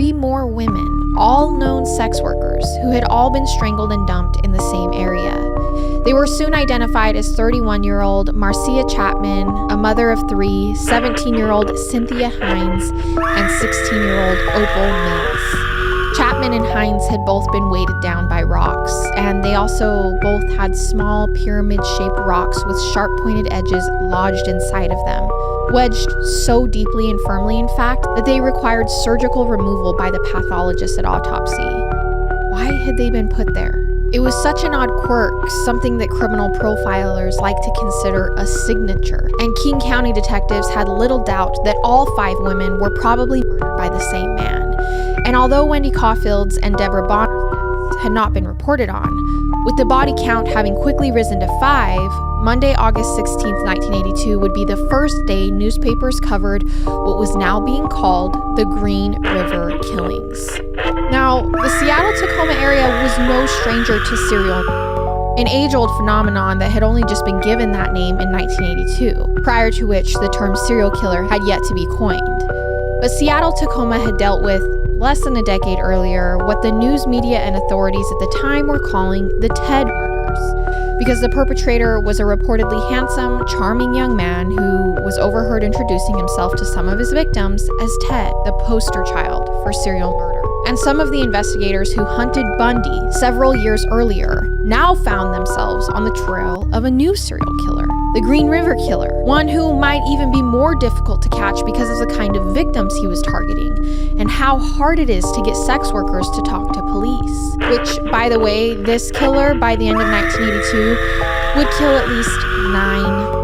3 more women, all known sex workers, who had all been strangled and dumped in the same area. They were soon identified as 31-year-old Marcia Chapman, a mother of 3, 17-year-old Cynthia Hines, and 16-year-old Opal Mills. Chapman and Hines had both been weighted down by rocks, and they also both had small pyramid-shaped rocks with sharp-pointed edges lodged inside of them, wedged so deeply and firmly, in fact, that they required surgical removal by the pathologist at autopsy. Why had they been put there? It was such an odd quirk, something that criminal profilers like to consider a signature, and King County detectives had little doubt that all 5 women were probably murdered by the same man. And although Wendy Caulfield's and Deborah Bonner's deaths had not been reported on, with the body count having quickly risen to 5, Monday, August 16, 1982 would be the first day newspapers covered what was now being called the Green River Killings. Now, the Seattle-Tacoma area was no stranger to serial murder, an age-old phenomenon that had only just been given that name in 1982, prior to which the term serial killer had yet to be coined. But Seattle-Tacoma had dealt with, less than a decade earlier, what the news media and authorities at the time were calling the Ted murders, because the perpetrator was a reportedly handsome, charming young man who was overheard introducing himself to some of his victims as Ted, the poster child for serial murder. And some of the investigators who hunted Bundy several years earlier now found themselves on the trail of a new serial killer, the Green River Killer, one who might even be more difficult to catch because of the kind of victims he was targeting and how hard it is to get sex workers to talk to police. Which, by the way, this killer, by the end of 1982, would kill at least 9